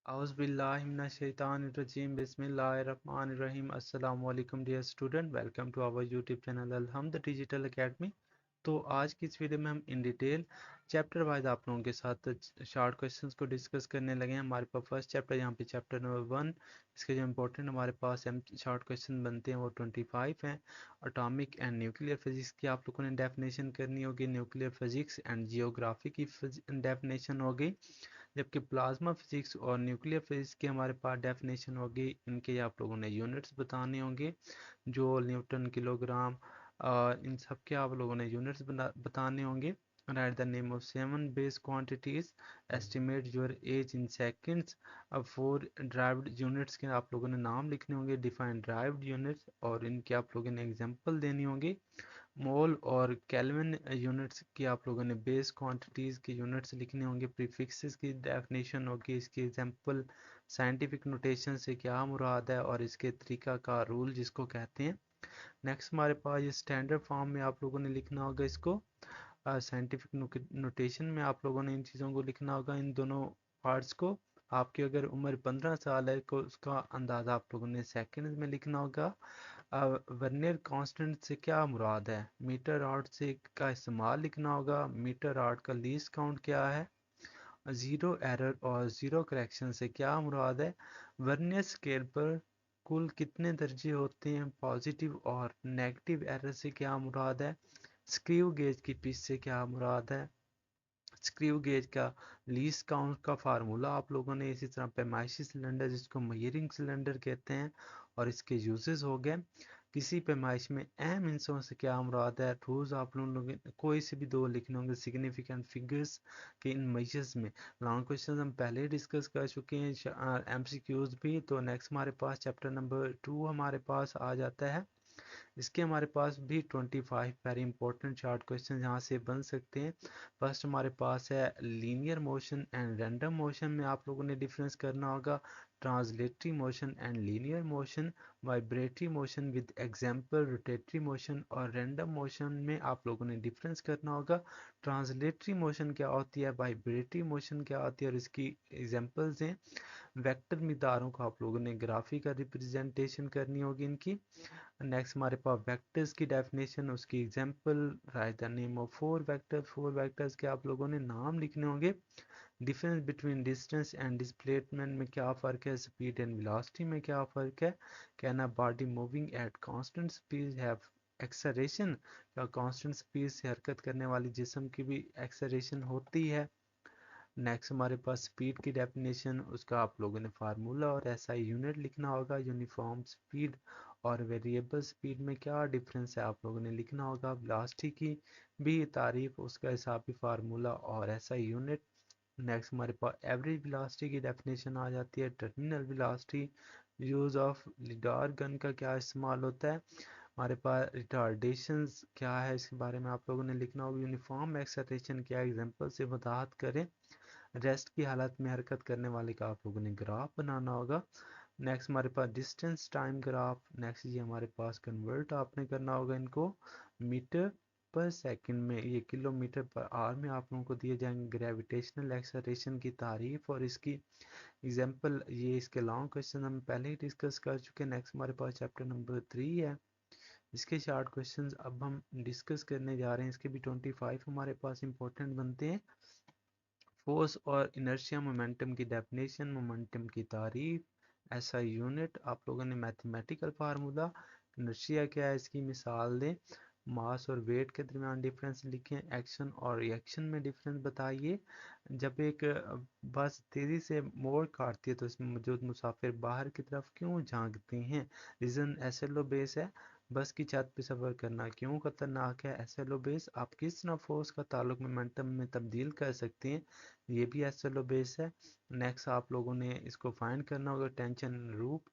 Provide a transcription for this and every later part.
Auzubillahiminash-shaytanir-rajim. Bismillahir-rahmanir-rahim. Assalamu alaikum dear student. Welcome to our YouTube channel Alhamd Digital Academy. तो आज की इस video में हम इन डिटेल चैप्टर वाइज आप लोगों के साथ शॉर्ट क्वेश्चंस को डिस्कस करने लगे हैं। हमारे पास फर्स्ट चैप्टर यहाँ पे चैप्टर नंबर 1, इसके जो इंपॉर्टेंट हमारे पास शॉर्ट क्वेश्चन बनते हैं वो 25 हैं। एटॉमिक एंड न्यूक्लियर फिजिक्स की आप लोगों ने डेफिनेशन करनी होगी, न्यूक्लियर फिजिक्स एंड जियोग्राफी की डेफिनेशन होगी, जबकि प्लाज्मा फिजिक्स और न्यूक्लियर फिजिक्स की हमारे पास डेफिनेशन होगी। इनके आप लोगों ने यूनिट्स बताने होंगे, जो न्यूटन, किलोग्राम, इन सब के आप लोगों ने यूनिट्स बताने होंगे। Write the name of 7 base quantities, estimate your age in seconds. अब 4 ड्राइव्ड यूनिट्स के आप लोगों ने नाम लिखने होंगे, डिफाइन ड्राइव्ड यूनिट्स, और इनके आप लोगों ने एग्जांपल देनी होंगी। मोल और केल्विन यूनिट्स की आप लोगों ने बेस क्वांटिटीज़ की यूनिट्स लिखने होंगे। प्रीफिक्सेस की डेफिनेशन होगी, इसकी एग्जांपल, साइंटिफिक नोटेशन से क्या मुराद है और इसके तरीका का रूल जिसको कहते हैं। नेक्स्ट हमारे पास ये स्टैंडर्ड फॉर्म में आप लोगों ने लिखना होगा इसको। साइंटिफिक नोटेशन में आप लोगों ने इन चीज़ों को लिखना होगा, इन दोनों पार्ट्स को। आपकी अगर उम्र 15 साल है तो उसका अंदाज़ा आप लोगों ने सेकंड में लिखना होगा। वर्नियर कांस्टेंट से क्या मुराद है, मीटर रॉड से का इस्तेमाल लिखना होगा। मीटर रॉड का लीस्ट काउंट क्या है। ज़ीरो एरर और ज़ीरो करेक्शन से क्या मुराद है। वर्नियर स्केल पर कुल कितने दर्जे होते हैं, पॉजिटिव और नेगेटिव एरर से क्या मुराद है। स्क्रू गेज की पिच से क्या मुराद है। स्क्रू गेज का लीस्ट काउंट का फार्मूला आप लोगों ने, इसी तरह पैमाइशी सिलेंडर जिसको मेजरिंग सिलेंडर कहते हैं और इसके यूजेस हो गए। किसी पैमाइश में अहम हिस्सों से क्या मुराद है। रूल्स आप लोग कोई से भी दो लिखने होंगे सिग्निफिकेंट फिगर्स के इन मेजर्स में। लॉन्ग क्वेश्चन हम पहले ही डिस्कस कर चुके हैं, एमसीक्यूज भी। तो नेक्स्ट हमारे पास चैप्टर नंबर 2 हमारे पास आ जाता है। इसके हमारे पास भी 25 वेरी इंपॉर्टेंट शॉर्ट क्वेश्चन यहाँ से बन सकते हैं। फर्स्ट हमारे पास है linear motion and random motion में आप लोगों ने डिफरेंस करना होगा। Translatory motion and linear motion, vibratory motion with example, rotatory motion और रैंडम मोशन में आप लोगों ने डिफरेंस करना होगा। ट्रांसलेटरी मोशन क्या होती है, वाइब्रेटरी मोशन क्या होती है और इसकी एग्जांपल्स हैं। वेक्टर मिदारों को आप लोगों ने ग्राफिकल रिप्रेजेंटेशन करनी होगी इनकी। नेक्स्ट हमारे पास वेक्टर्स की डेफिनेशन, उसकी example, right the name of 4 vectors के आप लोगों ने नाम लिखने होंगे। Difference between distance and displacement में क्या फ़र्क है, स्पीड एंड वेलोसिटी में क्या फ़र्क है। Can a body moving at constant speed have acceleration, क्या कांस्टेंट स्पीड से हरकत करने वाली जिस्म की भी एक्सेलरेशन होती है। नेक्स्ट हमारे पास स्पीड की डेफिनेशन, उसका आप लोगों ने फार्मूला और ऐसा यूनिट लिखना होगा। यूनिफॉर्म स्पीड और वेरिएबल स्पीड में क्या डिफरेंस है आप लोगों ने लिखना होगा। वेलोसिटी की भी तारीफ, उसका हिसाबी फार्मूला और ऐसा यूनिट। नेक्स्ट हमारे पास एवरेज वेलोसिटी की डेफिनेशन आ जाती है। Terminal velocity, use of lidar gun का क्या इस्तेमाल होता है। हमारे पास रिटार्डेशंस क्या है, इसके बारे में आप लोगों ने लिखना होगा। यूनिफॉर्म एक्सेलरेशन क्या, एग्जांपल से वजाहत करें। रेस्ट की हालत में हरकत करने वाले का आप लोगों ने ग्राफ बनाना होगा। नेक्स्ट हमारे पास डिस्टेंस टाइम ग्राफ। नेक्स्ट ये हमारे पास कन्वर्ट आपने करना होगा इनको मीटर पर सेकंड में, ये किलोमीटर पर आवर में आप लोगों को दिए जाएंगे। ग्रेविटेशनल एक्सेलरेशन की तारीफ और इसकी एग्जांपल, ये इसके लॉन्ग क्वेश्चन हम पहले ही डिस्कस कर चुके हैं। नेक्स्ट हमारे पास चैप्टर नंबर 3 है, इसके शॉर्ट क्वेश्चंस अब हम डिस्कस करने जा रहे हैं। इसके भी 25 हमारे पास इंपॉर्टेंट बनते हैं। फोर्स और इनर्शिया मोमेंटम की डेफिनेशन, मोमेंटम की तारीफ, ऐसा यूनिट, आप लोगों ने मैथमेटिकल फार्मूला, इनर्शिया क्या है इसकी मिसाल दें। मास और वेट के दरमियान डिफरेंस लिखें। एक्शन और रिएक्शन में डिफरेंस बताइए। जब एक बस तेज़ी से मोड़ काटती है तो इसमें मौजूद मुसाफिर बाहर की तरफ क्यों झांकते हैं। रीज़न एसएलओ बेस है। बस की छत पर सफ़र करना क्यों खतरनाक है, एसएलओ बेस। आप किस तरह फोर्स का ताल्लुक मोमेंटम में तब्दील कर सकते हैं, ये भी एसएलओ बेस है। नेक्स्ट आप लोगों ने इसको फाइंड करना होगा। टेंशन रूप,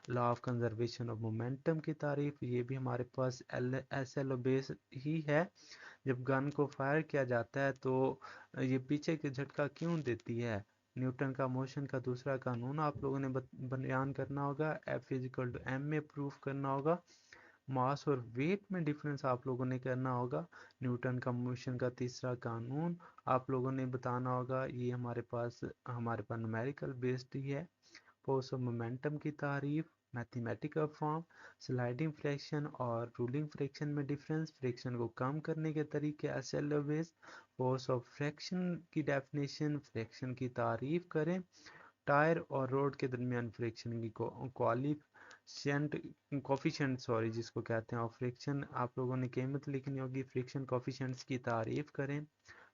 law of conservation of momentum की तारीफ, ये भी हमारे पास एसएलओ बेस ही है। जब गन को फायर किया जाता है तो ये पीछे के झटका क्यों देती है। न्यूटन का मोशन का दूसरा कानून आप लोगों ने बयान करना होगा। एफ इजिकल टू एम में प्रूफ करना होगा। मास और वेट में डिफरेंस आप लोगों ने करना होगा। न्यूटन का मोशन का तीसरा कानून आप लोगों ने बताना होगा। ये हमारे पास न्यूमेरिकल बेस्ड ही है। फोर्स ऑफ मोमेंटम की तारीफ, मैथमेटिकल फॉर्म, स्लाइडिंग फ्रैक्शन और रूलिंग फ्रैक्शन में डिफरेंस, फ्रैक्शन को कम करने के तरीके, SL base, force of friction की डेफिनेशन, फ्रैक्शन की तारीफ करें, टायर और रोड के दरमियान फ्रिक्शन की कोफिशिएंट सॉरी जिसको कहते हैं, और फ्रिक्शन आप लोगों ने कीमत लिखनी होगी। फ्रिक्शन कोफिशिएंट्स की तारीफ करें।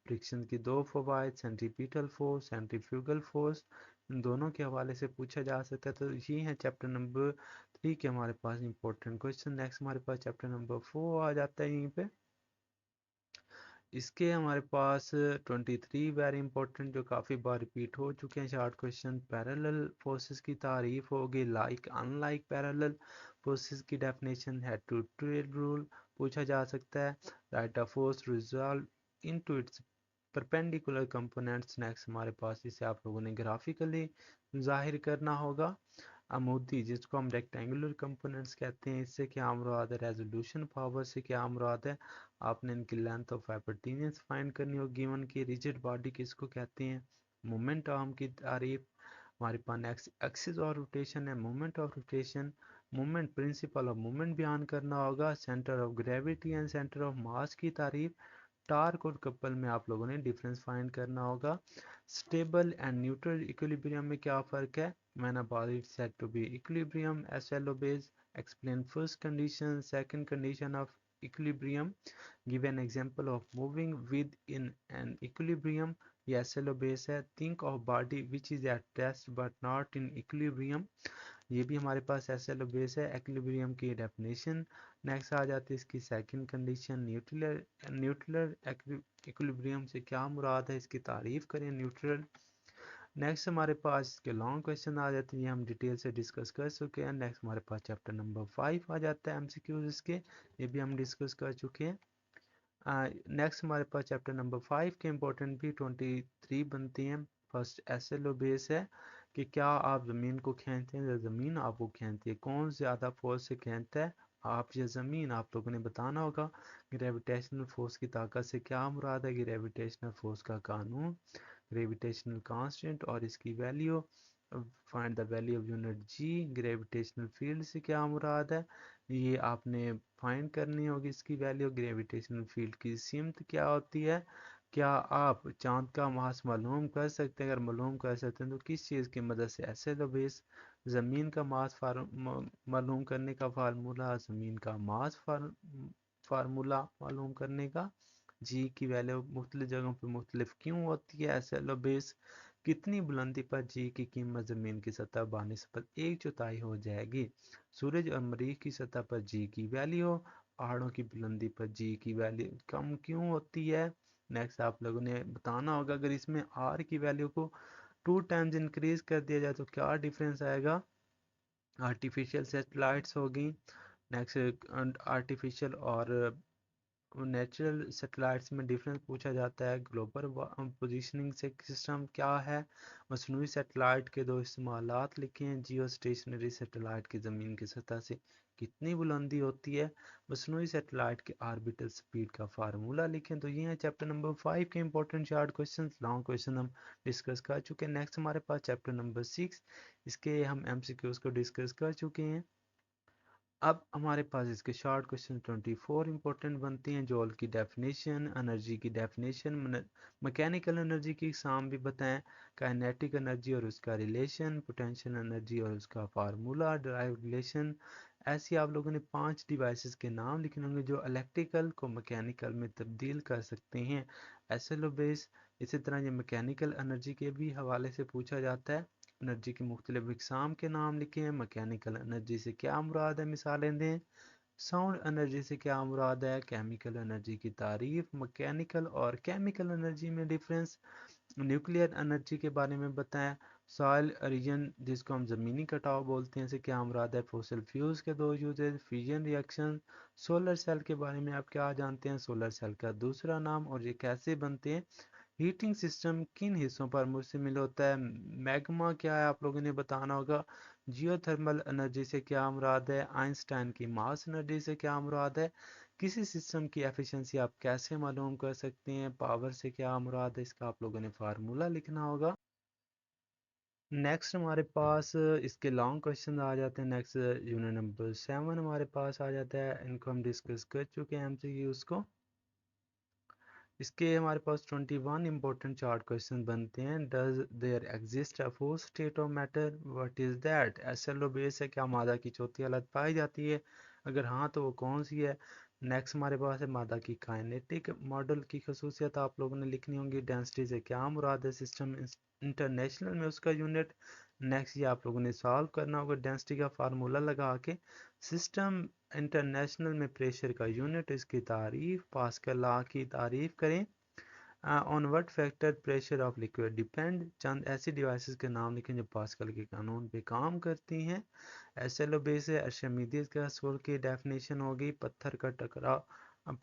फ्रिक्शन की दो फवायद, सेंट्रीपिटल फोर्स, सेंट्रीफ्यूगल फोर्स, इन दोनों के हवाले से पूछा जा सकता है। तो ये है चैप्टर नंबर 3 के हमारे पास इंपॉर्टेंट क्वेश्चन। नेक्स्ट हमारे पास चैप्टर नंबर 4 आ जाता है यहीं पे। इसके हमारे पास 23 वेरी इंपॉर्टेंट जो काफ़ी बार रिपीट हो चुके हैं शॉर्ट क्वेश्चन। पैरेलल फोर्सेस की तारीफ होगी, लाइक अनलाइक पैरेलल फोर्सेस की definition, head to tail rule पूछा जा सकता है। Write a force resolve into its perpendicular components. Next हमारे पास इसे आप लोगों ने ग्राफिकली जाहिर करना होगा। अमूदी जिसको हम रेक्टेंगुलर कंपोनेंट्स कहते हैं, इससे क्या मुराद है। रेजोल्यूशन पावर से क्या मुराद है। आपने इनकी लेंथ ऑफ हाइपोटेन्यूज फाइंड करनी होगी। गिवन की रिजिड बॉडी किसको कहते हैं। मोमेंट आर्म की तारीफ। हमारे पास नेक्स्ट एक्सिस और रोटेशन है। Moment of rotation, moment principle of moment बयान करना होगा। Centre of gravity and centre of mass की तारीफ। टार्क और कपल में आप लोगों ने डिफरेंस फाइंड करना होगा। स्टेबल एंड न्यूट्रल इक्विलिब्रियम में क्या फ़र्क है। when a body is said to be equilibrium, SL obeys, explain first condition, second condition of equilibrium, give an example of moving within an equilibrium, ये SL obeys है। think of body which is at rest but not in equilibrium, ये भी हमारे पास SL obeys है। equilibrium की definition। Next आ जाती है इसकी सेकंड कंडीशन, न्यूट्रल इक्विलिब्रियम से क्या मुराद है, इसकी तारीफ करें न्यूट्रल। नेक्स्ट हमारे पास इसके लॉन्ग क्वेश्चन आ जाते हैं, ये हम डिटेल से डिस्कस कर चुके हैं। नेक्स्ट हमारे पास चैप्टर नंबर 5 आ जाता है, एमसीक्यूज इसके, ये भी हम डिस्कस कर चुके हैं। नेक्स्ट हमारे पास चैप्टर नंबर 5 के इंपॉर्टेंट भी 23 बनती हैं। फर्स्ट एसएलओ बेस है कि क्या आप ज़मीन को खींचते हैं या ज़मीन आपको खींचती है, कौन ज़्यादा फोर्स से खींचता है, आप या ज़मीन। आप लोगों ने बताना होगा। ग्रेविटेशनल फोर्स की ताकत से क्या मुराद है, ग्रेविटेशनल फोर्स का कानून, ग्रेविटेशनल कांस्टेंट और इसकी value. Find the value of unit G. Gravitational field से क्या मुराद है, ये आपने फाइंड करनी होगी इसकी वैल्यू। ग्रेविटेशनल फील्ड की सीमत क्या होती है। क्या आप चांद का मास मालूम कर सकते हैं, अगर मालूम कर सकते हैं तो किस चीज़ की मदद से। ऐसे तो बेस ज़मीन का मास मालूम करने का फार्मूला, ज़मीन का मास फार्मूला मालूम करने का। जी की वैल्यू मुख्तलिफ जगहों पर मुख्तलिफ क्यों होती है। ऐसे लो बेस कितनी बुलंदी पर जी की कीमत ज़मीन की सतह बानिस्बत 1/4 हो जाएगी। सूरज और मरीख की सतह पर जी की वैल्यू, पहाड़ों की बुलंदी पर जी की वैल्यू कम क्यों होती है। नेक्स्ट आप लोगों ने बताना होगा, अगर इसमें आर की वैल्यू को 2 टाइम्स इंक्रीज कर दिया जाए तो क्या डिफरेंस आएगा। आर्टिफिशियल सेटेलाइट्स होगी। नेक्स्ट आर्टिफिशियल और नेचुरल सेटेलाइट्स में डिफरेंस पूछा जाता है। ग्लोबल पोजीशनिंग सिस्टम क्या है। मसनूई सेटेलाइट के दो इस्तेमालात लिखे हैं। जियो स्टेशनरी सेटेलाइट की ज़मीन की सतह से कितनी बुलंदी होती है। मसनूई सेटेलाइट के आर्बिटल स्पीड का फार्मूला लिखें। तो ये है चैप्टर नंबर 5 के important short question. Long question हम डिस्कस कर चुके हैं। नेक्स्ट हमारे पास चैप्टर नंबर 6, इसके हम एमसीक्यूज को डिस्कस कर चुके हैं। अब हमारे पास इसके शॉर्ट क्वेश्चन 24 इंपॉर्टेंट बनते हैं। जॉल की डेफिनेशन, एनर्जी की डेफिनेशन, मैकेनिकल एनर्जी की इकसाम भी बताएं, काइनेटिक एनर्जी और उसका रिलेशन, पोटेंशियल एनर्जी और उसका फार्मूला, ड्राइव रिलेशन। ऐसी आप लोगों ने 5 डिवाइसेस के नाम लिखने होंगे जो इलेक्ट्रिकल को मैकेनिकल में तब्दील कर सकते हैं। SLO base. इसी तरह ये मैकेनिकल एनर्जी के भी हवाले से पूछा जाता है। एनर्जी की मुख्तलिफ इकसाम के नाम लिखें। मैकेनिकल एनर्जी से क्या मुराद है, मिसालें दें। साउंड एनर्जी से क्या मुराद है। केमिकल एनर्जी की तारीफ। मैकेनिकल और केमिकल एनर्जी में डिफरेंस। न्यूक्लियर एनर्जी के बारे में बताएं। सॉइल रीजन जिसको हम ज़मीनी कटाव बोलते हैं, से क्या मुराद है। फोसिल फ्यूल्स के दो uses, fusion reaction. Solar cell के बारे में आप क्या जानते हैं, सोलर सेल का दूसरा नाम और ये कैसे बनते हैं, हीटिंग सिस्टम किन हिस्सों पर मुश्तमिल होता है? मैग्मा क्या है आप लोगों ने बताना होगा। जियोथर्मल एनर्जी से क्या मुराद है? आइंस्टाइन की मास एनर्जी से क्या मुराद है? किसी सिस्टम की एफिशिएंसी आप कैसे मालूम कर सकते हैं? पावर से क्या मुराद है? इसका आप लोगों ने फार्मूला लिखना होगा। नेक्स्ट हमारे पास इसके लॉन्ग क्वेश्चन आ जाते हैं। नेक्स्ट यूनिट नंबर 7 हमारे पास आ जाता है, इनको हम डिस्कस कर चुके हैं एमसीक्यूज को। इसके हमारे पास 21 इंपॉर्टेंट चार्ट क्वेश्चन बनते हैं। Does there exist a fourth state of matter, what is that? SLO base है, क्या मादा की चौथी हालत पाई जाती है? अगर हाँ तो वो कौन सी है? नेक्स्ट हमारे पास है मादा की काइनेटिक मॉडल की खसूसियत आप लोगों ने लिखनी होंगी। डेंसिटी से क्या मुराद है? सिस्टम इंटरनेशनल में उसका यूनिट। नेक्स्ट ये आप लोगों ने सॉल्व करना होगा डेंसिटी का फार्मूला लगा के। सिस्टम इंटरनेशनल में प्रेशर का यूनिट, इसकी तारीफ, पास्कल लॉ की तारीफ करें। On what factor pressure of liquid depend? चंद ऐसी डिवाइसेस के नाम लिखें जो पास्कल के कानून पे काम करती हैं। एसएलओ बेस है, अर्शिमीदेस का असूल की डेफिनेशन होगी। पत्थर का टकराव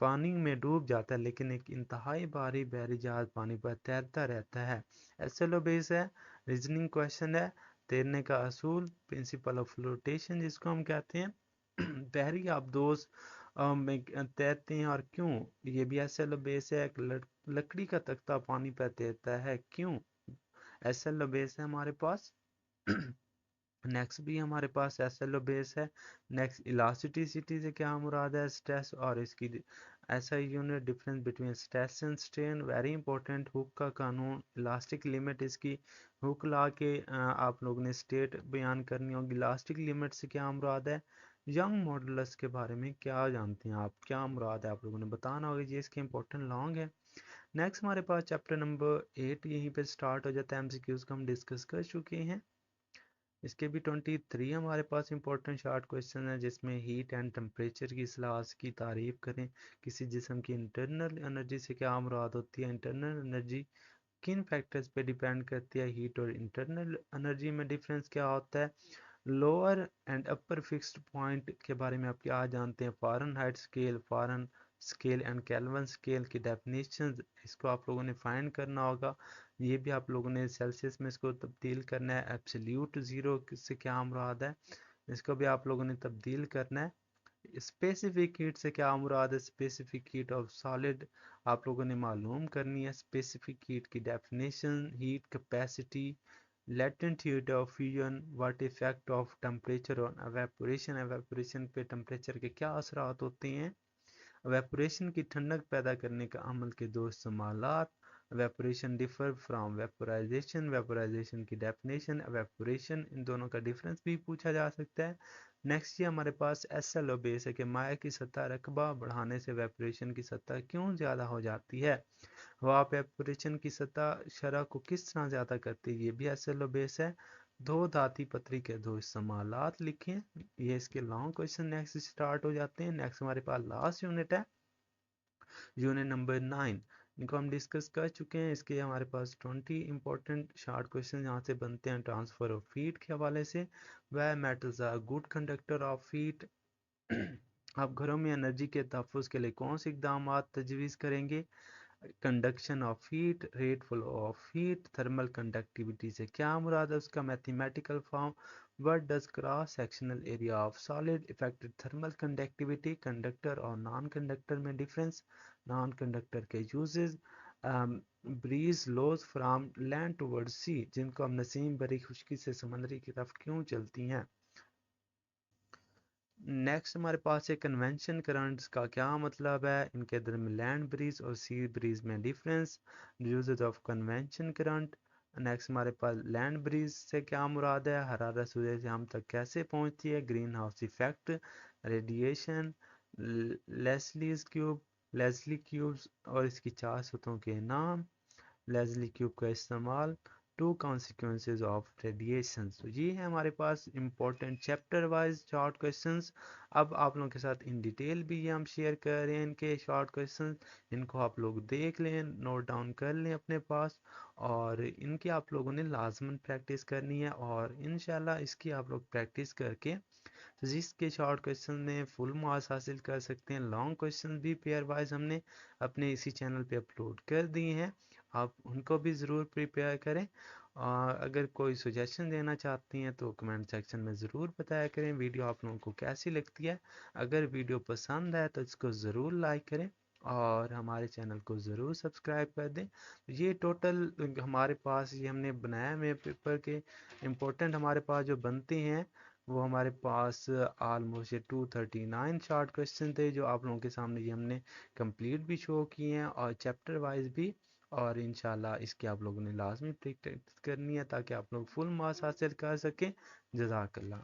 पानी में डूब जाता है लेकिन एक इंतहाई भारी बहरी जहाज पानी पर तैरता रहता है। एसएलओ बेस है, रीजनिंग क्वेश्चन है। तैरने का असूल, प्रिंसिपल ऑफ फ्लोटेशन जिसको हम कहते हैं। बहरी आबदोज में तैरते हैं और क्यों? ये भी एसएलओ बेस है। एक लकड़ी का तख्ता पानी पर तैरता है क्यों? एसएलओ बेस है हमारे पास। नेक्स्ट भी हमारे पास एसएलओ बेस है। नेक्स्ट इलास्टिसिटी से क्या मुराद है? स्ट्रेस और इसकी SI unit, difference between stress and strain, very important. Hook का कानून, इलास्टिक लिमिट, इसकी हुक ला के आप लोगों ने स्टेट बयान करनी होगी। इलास्टिक लिमिट से क्या मुराद है? यंग मॉडुलस के बारे में क्या जानते हैं आप? क्या मुराद है आप लोगों ने बताना होगा। ये इसके इंपॉर्टेंट लॉन्ग है। नेक्स्ट हमारे पास चैप्टर नंबर 8 यहीं पे स्टार्ट हो जाता है। एमसीक्यूज को हम डिस्कस कर चुके हैं। इसके भी 23 हमारे पास इंपॉर्टेंट शार्ट क्वेश्चन है जिसमें हीट एंड टेम्परेचर की इस्लास की तारीफ करें। किसी जिस्म की इंटरनल एनर्जी से क्या मुराद होती है? इंटरनल एनर्जी किन फैक्टर्स पे डिपेंड करती है? हीट और इंटरनल एनर्जी में डिफरेंस क्या होता है? Lower and upper fixed point के बारे में आप क्या जानते हैं? फ़ारेनहाइट स्केल, फ़ारेन स्केल एंड केल्विन स्केल की डेफिनेशन, इसको आप लोगों ने फाइंड करना होगा। ये भी आप लोगों ने सेल्सियस में इसको तब्दील करना है। एब्सोल्यूट ज़ीरो से क्या मुराद है? इसको भी आप लोगों ने तब्दील करना है। स्पेसिफिक हीट से क्या मुराद है? स्पेसिफिक हीट ऑफ सॉलिड आप लोगों ने मालूम करनी है। स्पेसिफिक हीट की definition, heat capacity, latent heat of fusion, what effect of temperature on evaporation, evaporation पे टेम्परेचर के क्या असरात होते हैं? evaporation की ठंडक पैदा करने का अमल के दो इस्तेमालात। evaporation differ from vaporization, vaporization की definition, evaporation, इन दोनों का डिफरेंस भी पूछा जा सकता है। नेक्स्ट ये हमारे पास एसएलओ बेस है कि माया की सतह रकबा बढ़ाने से evaporation की सतह क्यों ज़्यादा हो जाती है? हवा एवापोरेशन की सतह शरह को किस तरह ज़्यादा करती है? ये भी एसएलओ बेस है। दो धाती पत्री के दो इस्तेमालात लिखें। ये इसके लॉन्ग क्वेश्चन नेक्स्ट स्टार्ट हो जाते हैं। नेक्स्ट हमारे पास लास्ट यूनिट है, यूनिट नंबर 9। इनको हम डिस्कस कर चुके हैं। इसके हमारे पास 20 इंपॉर्टेंट शार्ट क्वेश्चन यहाँ से बनते हैं ट्रांसफर ऑफ हीट के हवाले से। वह metals are good conductor of heat. आप घरों में एनर्जी के तहफ़्फ़ुज़ के लिए कौन से इकदाम तजवीज़ करेंगे? Conduction of heat, rate flow of heat, thermal conductivity से क्या मुराद है? उसका mathematical form. What does cross sectional area of solid affected thermal conductivity? Conductor और नॉन कंडक्टर में डिफरेंस, नॉन कंडक्टर के uses. Breeze blows from land towards sea, जिनको हम नसीम भरी खुशकी से समंदरी की तरफ क्यों चलती हैं? नेक्स्ट हमारे पास है कन्वेंशन करंट्स का क्या मतलब है? इनके दरमियान लैंड ब्रीज और सी ब्रीज में difference, uses of convention current. Next हमारे पास लैंड ब्रीज से क्या मुराद है? हरारत सूरज से हम तक कैसे पहुंचती है? Green house effect, radiation, Leslie's cube, Leslie cubes और इसकी चार सतहों के नाम, लेज़ली क्यूब का इस्तेमाल, टू कॉन्सिक्वेंसेज ऑफ रेडिएशन। तो ये है हमारे पास important chapter wise short questions. अब आप लोगों के साथ इन डिटेल भी ये हम शेयर कर रहे हैं इनके शॉर्ट क्वेश्चंस। इनको आप लोग देख लें, नोट डाउन कर लें अपने पास, और इनकी आप लोगों ने लाजमन प्रैक्टिस करनी है। और इंशाल्लाह इसकी आप लोग प्रैक्टिस करके फिजिक्स के शॉर्ट क्वेश्चन में फुल मार्क्स हासिल कर सकते हैं। लॉन्ग क्वेश्चन भी पेयर वाइज हमने अपने इसी चैनल पे अपलोड कर दिए हैं। आप उनको भी ज़रूर प्रिपेयर करें। और अगर कोई सजेशन देना चाहती हैं तो कमेंट सेक्शन में ज़रूर बताया करें वीडियो आप लोगों को कैसी लगती है। अगर वीडियो पसंद आए तो इसको ज़रूर लाइक करें और हमारे चैनल को ज़रूर सब्सक्राइब कर दें। ये टोटल हमारे पास ये हमने बनाया हुए पेपर के इम्पोर्टेंट हमारे पास जो बनते हैं वो हमारे पास ऑलमोस्ट 239 शॉर्ट क्वेश्चन थे जो आप लोगों के सामने ये हमने कंप्लीट भी शो किए हैं और चैप्टर वाइज भी। और इंशाल्लाह इसकी आप लोगों ने लाजमी प्रैक्टिस करनी है ताकि आप लोग फुल मार्क्स हासिल कर सकें। जज़ाकल्लाह।